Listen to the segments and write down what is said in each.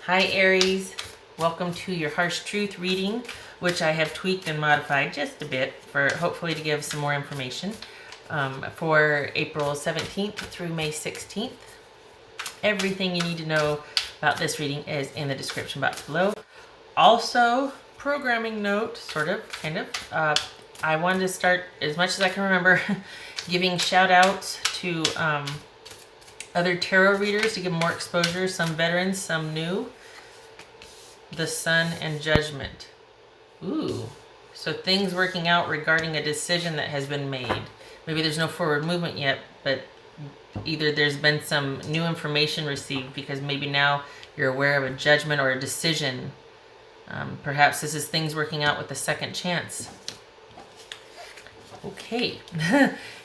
Hi Aries, welcome to your harsh truth reading, which I have tweaked and modified just a bit for hopefully to give some more information for April 17th through May 16th. Everything you need to know about this reading is in the description box below. Also, programming note, sort of, kind of, I wanted to start, as much as I can remember, giving shout outs to other tarot readers to give more exposure, some veterans, some new. The Sun and Judgment. Ooh, so things working out regarding a decision that has been made. Maybe there's no forward movement yet, but either there's been some new information received because maybe now you're aware of a judgment or a decision. Perhaps this is things working out with the second chance. Okay.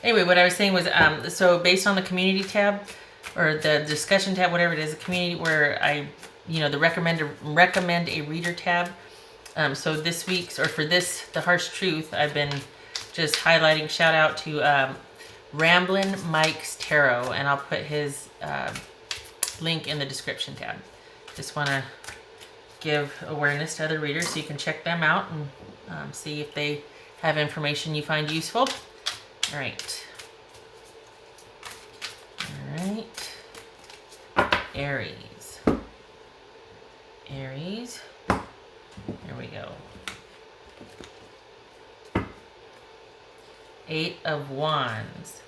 Anyway, what I was saying was, so based on the community tab, or the discussion tab, whatever it is, the community where the recommend a reader tab. So this week's, or for this, the harsh truth, I've been just highlighting, shout out to Ramblin' Mike's Tarot, and I'll put his link in the description tab. Just want to give awareness to other readers so you can check them out and see if they have information you find useful. All right. Aries. Aries. Here we go. 8 of Wands.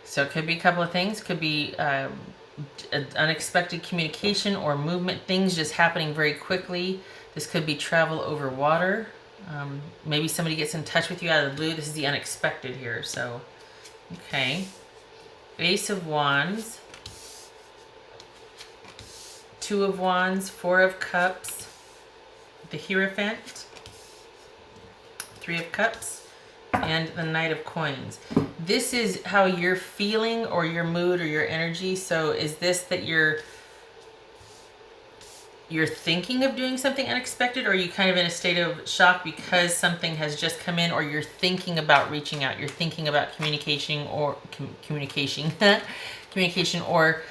So it could be a couple of things. Could be unexpected communication or movement, things just happening very quickly. This could be travel over water. Maybe somebody gets in touch with you out of the blue. This is the unexpected here. So, okay. Ace of Wands. 2 of Wands, 4 of Cups, the Hierophant, 3 of Cups, and the Knight of Coins. This is how you're feeling, or your mood, or your energy. So is this that you're thinking of doing something unexpected, or are you kind of in a state of shock because something has just come in, or you're thinking about reaching out, you're thinking about communication, or communication, or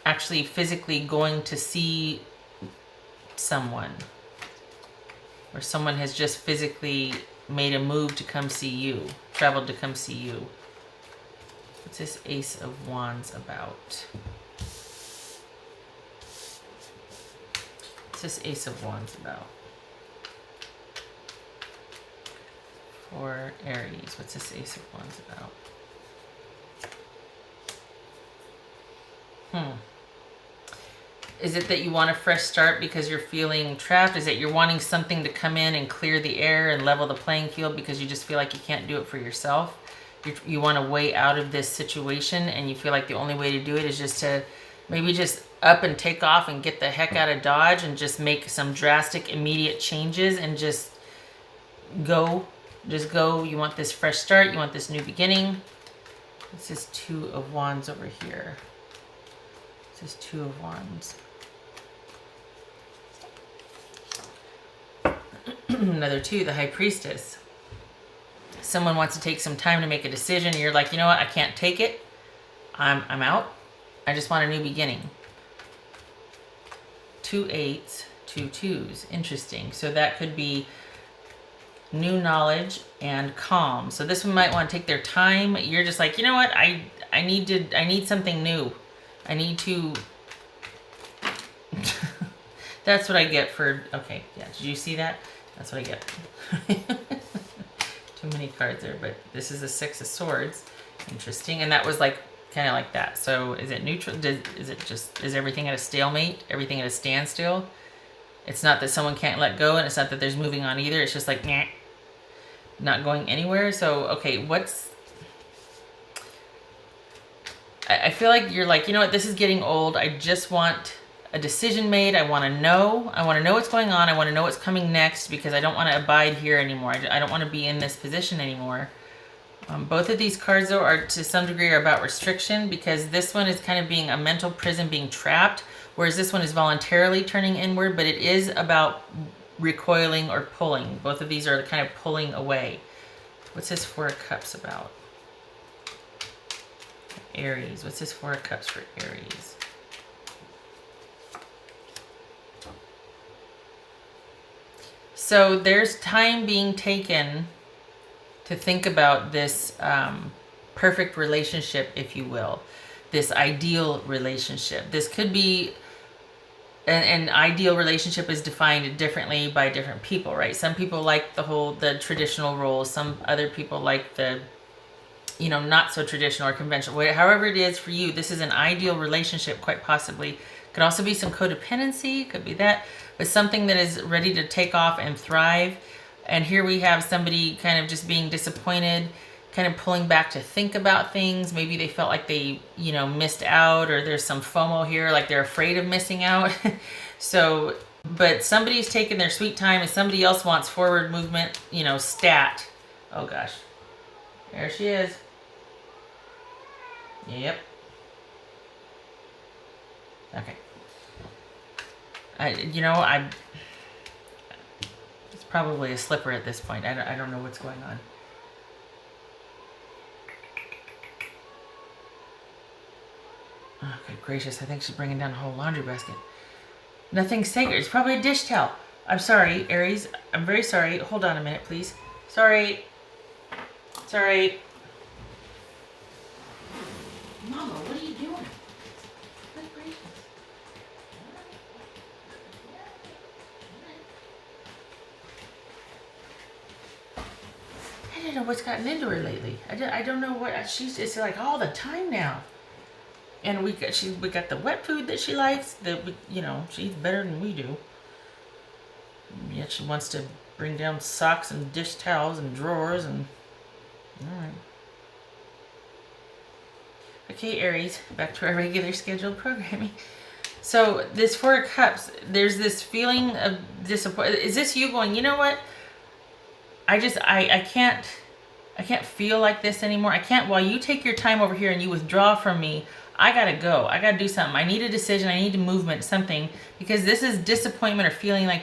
actually physically going to see someone, or someone has just physically made a move to come see you, traveled to come see you. What's this Ace of Wands about? What's this Ace of Wands about? For Aries, what's this Ace of Wands about? Is it that you want a fresh start because you're feeling trapped? Is it you're wanting something to come in and clear the air and level the playing field because you just feel like you can't do it for yourself? You want a way out of this situation, and you feel like the only way to do it is just to maybe just up and take off and get the heck out of Dodge and just make some drastic immediate changes and just go. Just go. You want this fresh start. You want this new beginning. This is 2 of Wands over here. This is 2 of Wands. Another 2, the High Priestess. Someone wants to take some time to make a decision. You're like, you know what? I can't take it. I'm out. I just want a new beginning. 2 8s, 2 2s. Interesting. So that could be new knowledge and calm. So this one might want to take their time. You're just like, you know what? I need something new. I need to. That's what I get for. Okay, yeah. Did you see that? That's what I get. Too many cards there, but this is a 6 of Swords. Interesting, and that was like kind of like that. So is it neutral? Is everything at a stalemate? Everything at a standstill? It's not that someone can't let go, and it's not that there's moving on either. It's just like, nah, not going anywhere. So okay, I feel like you're like, you know what? This is getting old. I just want a decision made. I want to know. I want to know what's going on. I want to know what's coming next because I don't want to abide here anymore. I don't want to be in this position anymore. Both of these cards, though, are to some degree are about restriction because this one is kind of being a mental prison, being trapped, whereas this one is voluntarily turning inward, but it is about recoiling or pulling. Both of these are kind of pulling away. What's this 4 of Cups about? Aries. What's this 4 of Cups for Aries? So there's time being taken to think about this perfect relationship, if you will, this ideal relationship. This could be an ideal relationship is defined differently by different people, right? Some people like the traditional roles. Some other people like the, not so traditional or conventional. However it is for you, this is an ideal relationship, quite possibly. Could also be some codependency, could be that, but something that is ready to take off and thrive. And here we have somebody kind of just being disappointed, kind of pulling back to think about things. Maybe they felt like they, missed out, or there's some FOMO here, like they're afraid of missing out. So, but somebody's taking their sweet time and somebody else wants forward movement, stat. Oh gosh. There she is. Yep. Okay. It's probably a slipper at this point. I don't know what's going on. Oh, good gracious. I think she's bringing down a whole laundry basket. Nothing sacred. It's probably a dish towel. I'm sorry, Aries. I'm very sorry. Hold on a minute, please. Sorry. Sorry. Mama, what are you doing? Good gracious. I don't know what's gotten into her lately. I don't know what it's like all the time now. And we got the wet food that she likes. She eats better than we do. Yet she wants to bring down socks and dish towels and drawers and. All right. Okay, Aries, back to our regular scheduled programming. So this Four of Cups, there's this feeling of disappointment. Is this you going, you know what? I can't feel like this anymore. I can't, while you take your time over here and you withdraw from me, I gotta go. I gotta do something. I need a decision. I need a movement, something, because this is disappointment or feeling like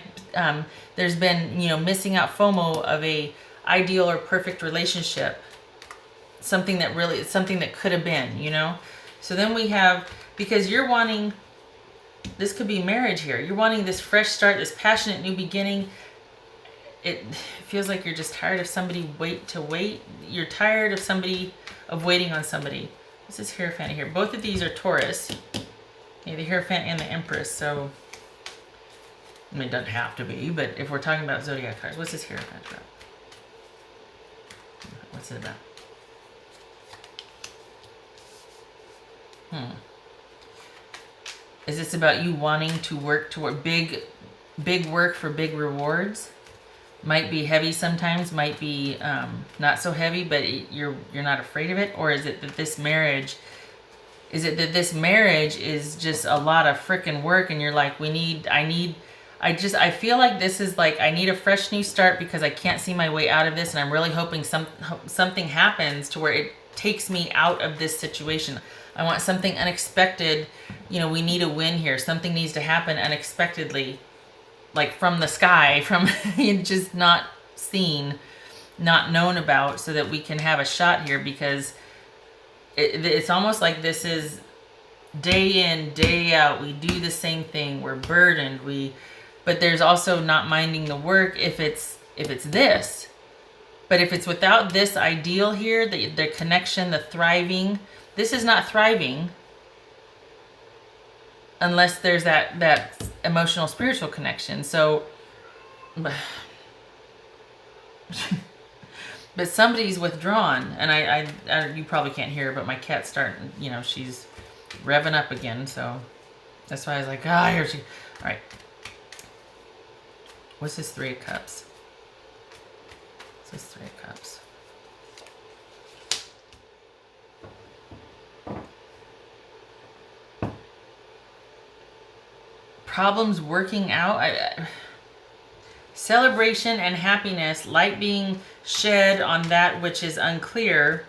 there's been, missing out, FOMO of a ideal or perfect relationship. Something that could have been, So then we have, because you're wanting, this could be marriage here. You're wanting this fresh start, this passionate new beginning. It feels like you're just tired of somebody wait. You're tired of waiting on somebody. This is Hierophant here. Both of these are Taurus. Okay, the Hierophant and the Empress. So, it doesn't have to be, but if we're talking about zodiac cards, what's this Hierophant about? What's it about? Is this about you wanting to work toward big work for big rewards? Might be heavy sometimes, might be not so heavy, but you're not afraid of it. Or is it that this marriage is just a lot of freaking work, and you're like, I feel like this is like, I need a fresh new start because I can't see my way out of this, and I'm really hoping something happens to where it takes me out of this situation. I want something unexpected. We need a win here. Something needs to happen unexpectedly, like from the sky, from just not seen, not known about, so that we can have a shot here, because it's almost like this is day in, day out. We do the same thing. We're burdened. But there's also not minding the work if it's this. But if it's without this ideal here, the connection, the thriving, this is not thriving unless there's that emotional, spiritual connection. So, but somebody's withdrawn, and I you probably can't hear her, but my cat's starting, she's revving up again, so that's why I was like, here she. All right. What's this Three of Cups? What's this Three of Cups? Problems working out. Celebration and happiness, light being shed on that which is unclear.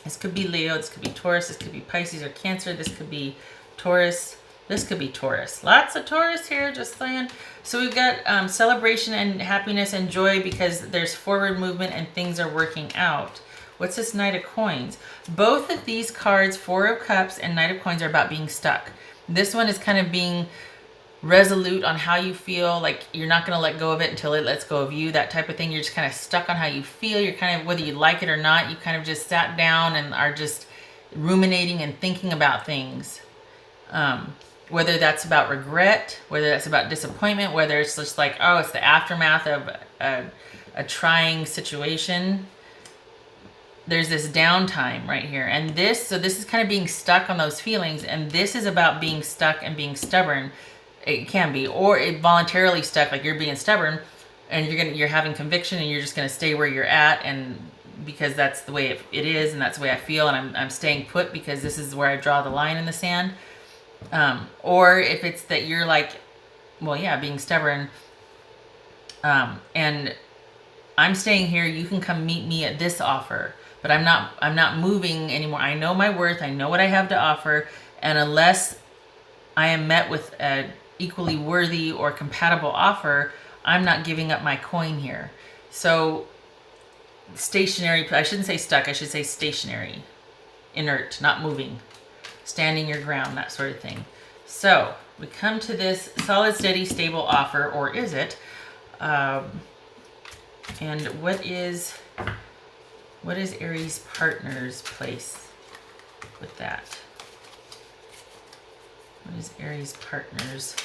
This could be Leo, this could be Taurus, this could be Pisces or Cancer, this could be Taurus, this could be Taurus. Lots of Taurus here, just saying. So we've got celebration and happiness and joy because there's forward movement and things are working out. What's this Knight of Coins? Both of these cards, Four of Cups and Knight of Coins, are about being stuck. This one is kind of being resolute on how you feel, like you're not going to let go of it until it lets go of you, that type of thing. You're just kind of stuck on how you feel. You're kind of, whether you like it or not, you kind of just sat down and are just ruminating and thinking about things. Whether that's about regret, whether that's about disappointment, whether it's just like, oh, it's the aftermath of a trying situation. There's this downtime right here. And this is kind of being stuck on those feelings. And this is about being stuck and being stubborn. It can be, or it voluntarily stuck, like you're being stubborn and you're having conviction and you're just going to stay where you're at, and because that's the way it is, and that's the way I feel, and I'm staying put because this is where I draw the line in the sand. Or if it's that you're like, well, yeah, being stubborn, and I'm staying here, you can come meet me at this offer, but I'm not moving anymore. I know my worth, I know what I have to offer, and unless I am met with a equally worthy or compatible offer, I'm not giving up my coin here. So stationary, I shouldn't say stuck, I should say stationary, inert, not moving, standing your ground, that sort of thing. So we come to this solid, steady, stable offer, or is it? And what is Aries partner's place with that? What is Aries partner's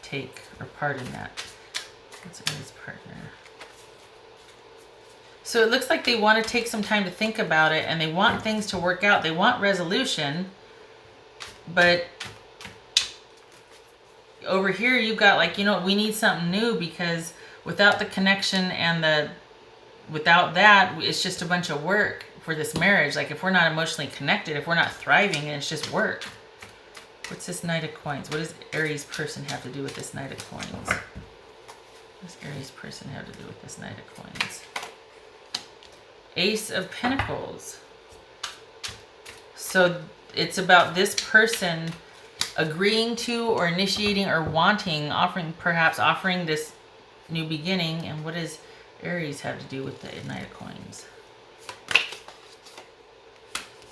take or part in that? What's Aries partner? So it looks like they want to take some time to think about it, and they want things to work out. They want resolution, but over here you've got like, we need something new, because without the connection and without that, it's just a bunch of work for this marriage. Like if we're not emotionally connected, if we're not thriving, and it's just work. What's this Knight of Coins? What does Aries person have to do with this Knight of Coins? What does Aries person have to do with this Knight of Coins? Ace of Pentacles. So it's about this person agreeing to or initiating or wanting, perhaps offering this new beginning. And what does Aries have to do with the Knight of Coins?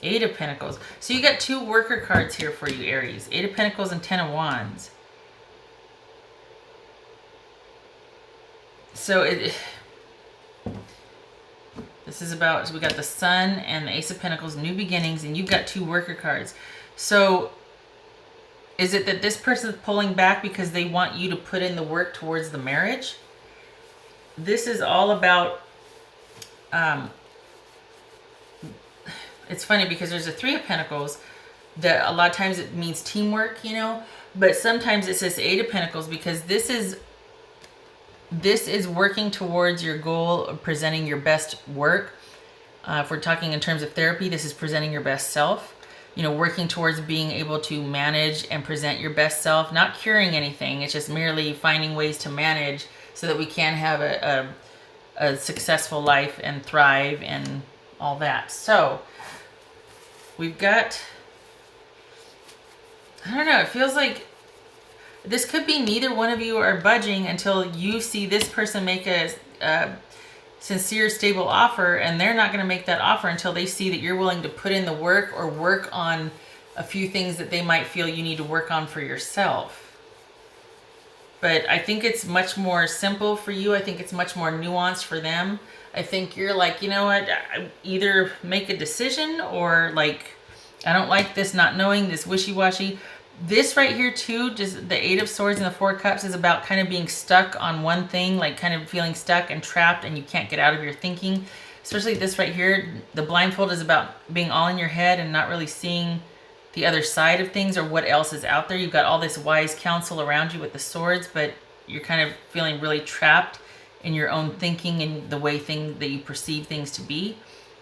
Eight of Pentacles. So you got two worker cards here for you, Aries. Eight of Pentacles and Ten of Wands. So this is about, so we got the Sun and the Ace of Pentacles, new beginnings, and you've got two worker cards. So is it that this person is pulling back because they want you to put in the work towards the marriage? This is all about, it's funny because there's a Three of Pentacles that a lot of times it means teamwork, but sometimes it says Eight of Pentacles because this is working towards your goal of presenting your best work. If we're talking in terms of therapy, this is presenting your best self. Working towards being able to manage and present your best self, not curing anything. It's just merely finding ways to manage so that we can have a successful life and thrive and all that. So we've got, I don't know, it feels like this could be neither one of you are budging until you see this person make a sincere, stable offer, and they're not going to make that offer until they see that you're willing to put in the work or work on a few things that they might feel you need to work on for yourself. But I think it's much more simple for you. I think it's much more nuanced for them. I think you're like, you know what, either make a decision or like, I don't like this not knowing, this wishy-washy. This right here too, just the Eight of Swords and the Four of Cups is about kind of being stuck on one thing, like kind of feeling stuck and trapped and you can't get out of your thinking. Especially this right here, the blindfold is about being all in your head and not really seeing the other side of things or what else is out there. You've got all this wise counsel around you with the swords, but you're kind of feeling really trapped in your own thinking and the way that you perceive things to be.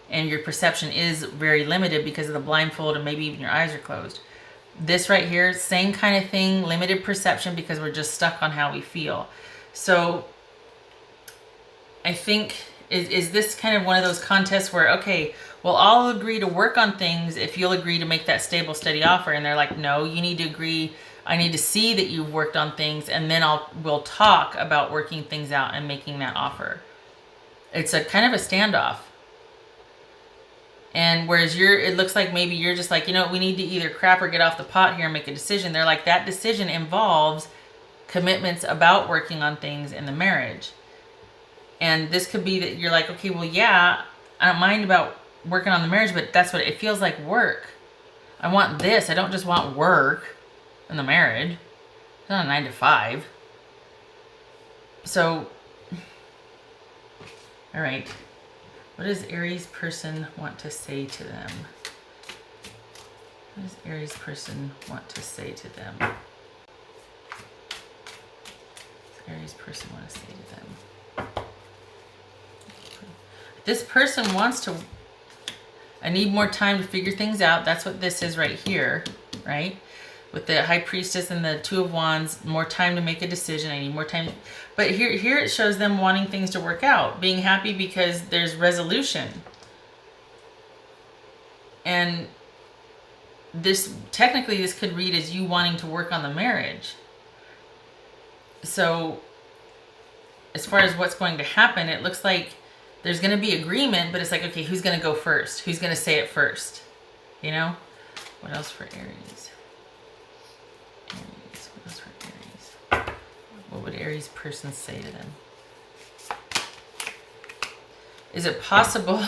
And your perception is very limited because of the blindfold and maybe even your eyes are closed. This right here, same kind of thing, limited perception because we're just stuck on how we feel. So I think, is this kind of one of those contests where, okay, well, I'll agree to work on things if you'll agree to make that stable, steady offer. And they're like, no, you need to agree. I need to see that you've worked on things, and then we'll talk about working things out and making that offer. It's a kind of a standoff. And whereas it looks like maybe you're just like, you know, we need to either crap or get off the pot here and make a decision. They're like, that decision involves commitments about working on things in the marriage. And this could be that you're like, okay, well, yeah, I don't mind about working on the marriage, but that's what it feels like, work. I want this. I don't just want work in the marriage. It's not a 9 to 5. So, all right. What does Aries person want to say to them? What does Aries person want to say to them? What does Aries person want to say to them? This person wants to, I need more time to figure things out. That's what this is right here, right? With the High Priestess and the Two of Wands, more time to make a decision. I need more time. But here it shows them wanting things to work out, being happy because there's resolution. And this, technically, this could read as you wanting to work on the marriage. So, as far as what's going to happen, it looks like there's going to be agreement, but it's like, okay, who's going to go first? Who's going to say it first? You know? What else for Aries? Aries. What else for Aries? What would Aries person say to them? Is it possible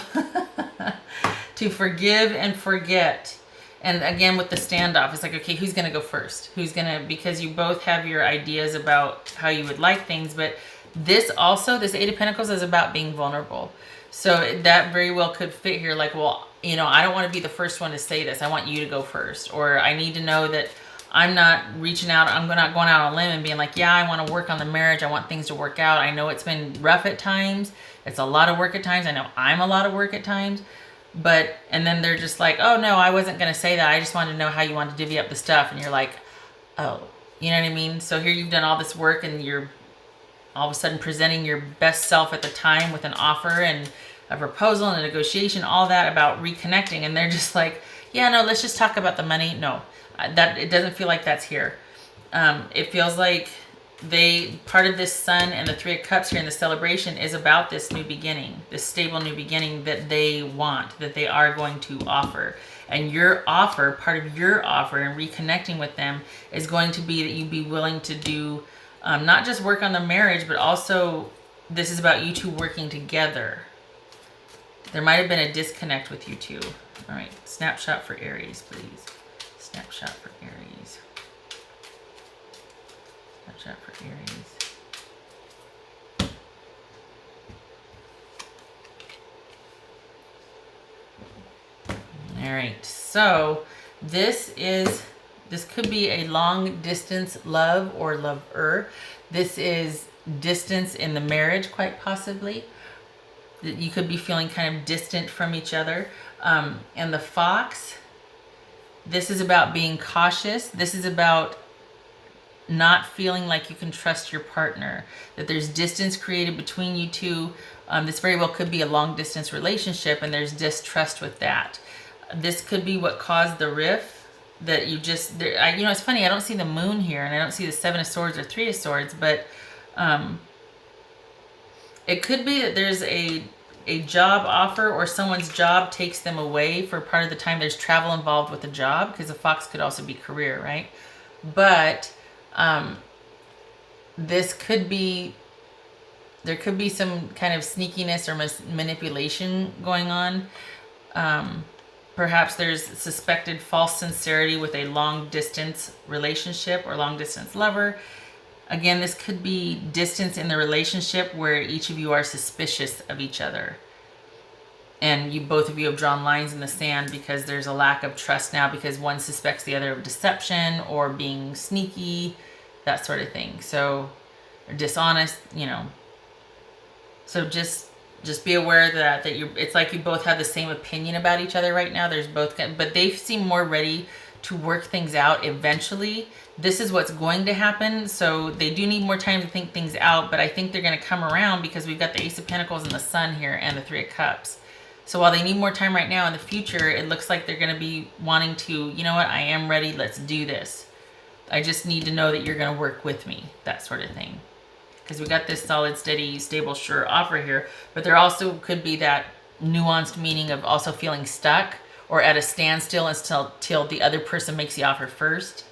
to forgive and forget? And again, with the standoff, it's like, okay, who's going to go first? Who's going to, because you both have your ideas about how you would like things, but this also, this Eight of Pentacles is about being vulnerable. So that very well could fit here. Like, well, you know, I don't want to be the first one to say this. I want you to go first. Or I need to know that I'm not reaching out. I'm not going out on a limb and being like, yeah, I want to work on the marriage. I want things to work out. I know it's been rough at times. It's a lot of work at times. I know I'm a lot of work at times. But, and then they're just like, oh no, I wasn't going to say that. I just wanted to know how you wanted to divvy up the stuff. And you're like, oh, you know what I mean? So here you've done all this work and you're all of a sudden presenting your best self at the time with an offer and a proposal and a negotiation, all that about reconnecting. And they're just like, yeah, no, let's just talk about the money. No, that it doesn't feel like that's here. It feels like part of this Sun and the Three of Cups here in the celebration is about this new beginning, this stable new beginning that they want, that they are going to offer. And your offer, part of your offer and reconnecting with them is going to be that you be willing to do not just work on the marriage, but also this is about you two working together. There might have been a disconnect with you two. All right, snapshot for Aries, please. Snapshot for Aries. Snapshot for Aries. All right, so this could be a long distance love or lover. This is distance in the marriage, quite possibly. You could be feeling kind of distant from each other. And the Fox, this is about being cautious. This is about not feeling like you can trust your partner, that there's distance created between you two. This very well could be a long distance relationship and there's distrust with that. This could be what caused the rift. That you just, you know, it's funny, I don't see the moon here and I don't see the Seven of Swords or Three of Swords, but it could be that there's a job offer or someone's job takes them away for part of the time. There's travel involved with the job because the Fox could also be career, right? But this could be, there could be some kind of sneakiness or manipulation going on. Perhaps there's suspected false sincerity with a long distance relationship or long distance lover. Again, this could be distance in the relationship where each of you are suspicious of each other. And both of you have drawn lines in the sand because there's a lack of trust now because one suspects the other of deception or being sneaky, that sort of thing. So, or dishonest, you know. So just be aware that it's like you both have the same opinion about each other right now. There's both, but they seem more ready to work things out eventually. This is what's going to happen. So they do need more time to think things out, but I think they're going to come around because we've got the Ace of Pentacles and the Sun here and the Three of Cups. So while they need more time right now, in the future, it looks like they're going to be wanting to, you know what, I am ready. Let's do this. I just need to know that you're going to work with me, that sort of thing. Because we got this solid, steady, stable, sure offer here. But there also could be that, nuanced meaning of also feeling stuck or at a standstill until the other person makes the offer first.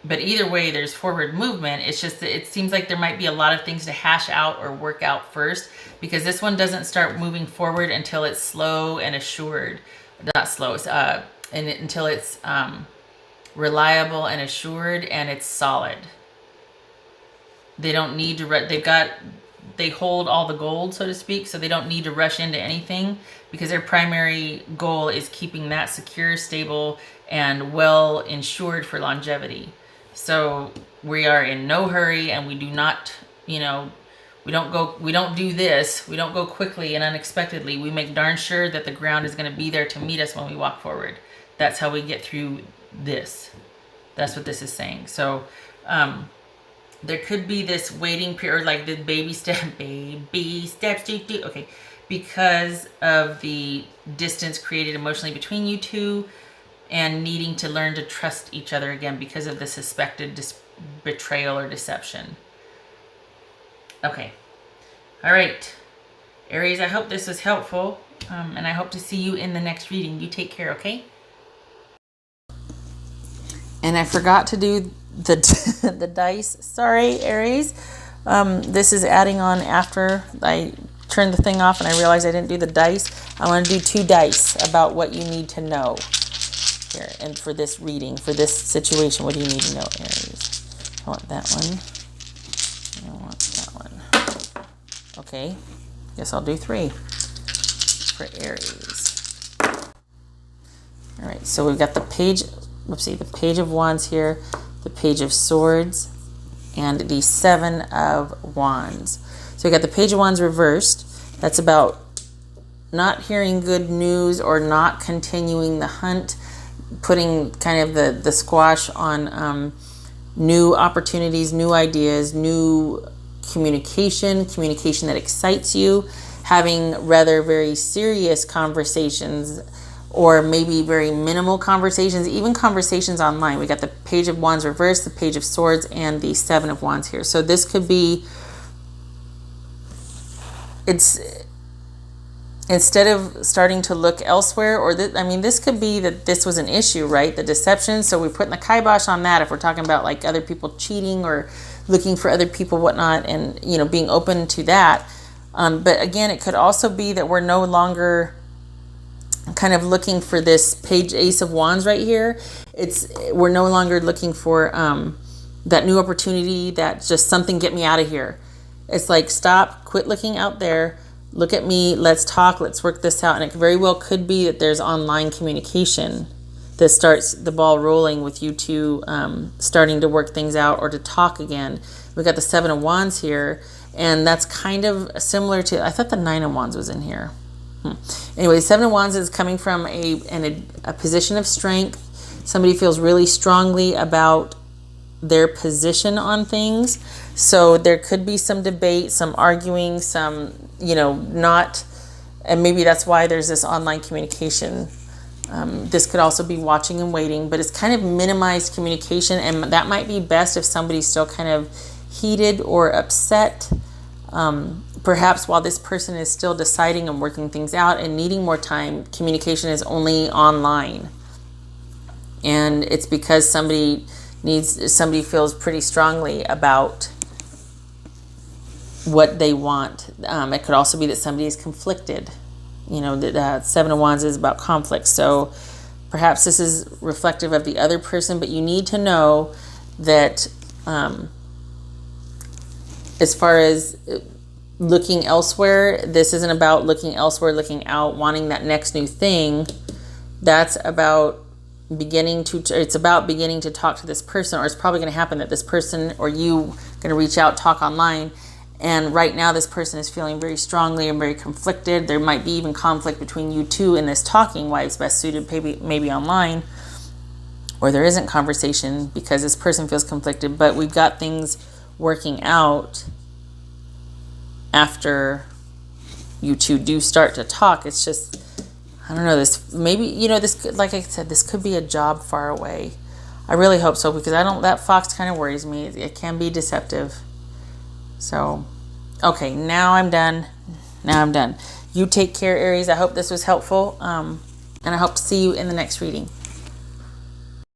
But either way, there's forward movement. It's just that it seems like there might be a lot of things to hash out or work out first, because this one doesn't start moving forward until it's slow and assured. Not slow, until it's reliable and assured, and it's solid. They don't need to, they hold all the gold, so to speak, so they don't need to rush into anything, because their primary goal is keeping that secure, stable, and well insured for longevity. So we are in no hurry, and we do not, we don't do this. We don't go quickly and unexpectedly. We make darn sure that the ground is going to be there to meet us when we walk forward. That's how we get through this. That's what this is saying. So there could be this waiting period, like the baby steps, okay, because of the distance created emotionally between you two, and needing to learn to trust each other again because of the suspected betrayal or deception. Okay. All right. Aries, I hope this was helpful, and I hope to see you in the next reading. You take care, okay? And I forgot to do the dice. Sorry, Aries. This is adding on after I turned the thing off and I realized I didn't do the dice. I want to do 2 dice about what you need to know here. And for this reading, for this situation, what do you need to know, Aries? I want that one. I want that one. Okay. Guess I'll do 3 for Aries. All right. So we've got the page, the Page of Wands here, the Page of Swords, and the 7 of Wands. So we got the Page of Wands reversed. That's about not hearing good news or not continuing the hunt, putting kind of the squash on new opportunities, new ideas, new communication that excites you, having rather very serious conversations, or maybe very minimal conversations, even conversations online. We got the Page of Wands reversed, the Page of Swords, and the 7 of Wands here. So this could be, it's instead of starting to look elsewhere, or this could be that this was an issue, right? The deception. So we're putting the kibosh on that if we're talking about like other people cheating or looking for other people, whatnot, and being open to that. But again, it could also be that we're no longer kind of looking for this page Ace of Wands right here. We're no longer looking for that new opportunity, that just something get me out of here. It's like, stop, quit looking out there, look at me, let's talk, let's work this out. And it very well could be that there's online communication that starts the ball rolling with you two starting to work things out or to talk again. We got the 7 of Wands here, and that's kind of similar to, I thought the 9 of Wands was in here. Anyway, 7 of Wands is coming from a position of strength. Somebody feels really strongly about their position on things. So there could be some debate, some arguing, some, not, and maybe that's why there's this online communication. This could also be watching and waiting, but it's kind of minimized communication, and that might be best if somebody's still kind of heated or upset. Perhaps while this person is still deciding and working things out and needing more time, communication is only online. And it's because somebody feels pretty strongly about what they want. It could also be that somebody is conflicted. The 7 of Wands is about conflict. So perhaps this is reflective of the other person, but you need to know that as far as looking elsewhere, this isn't about looking elsewhere, looking out, wanting that next new thing. That's about beginning to talk to this person, or it's probably going to happen that this person or you going to reach out, talk online. And right now this person is feeling very strongly and very conflicted. There might be even conflict between you two in this talking, why it's best suited maybe online, or there isn't conversation because this person feels conflicted, but we've got things working out after you two do start to talk. It's just, I don't know, this maybe, this, like I said, this could be a job far away. I really hope so, because that fox kind of worries me. It can be deceptive. So, okay, now I'm done. You take care, Aries. I hope this was helpful, and I hope to see you in the next reading.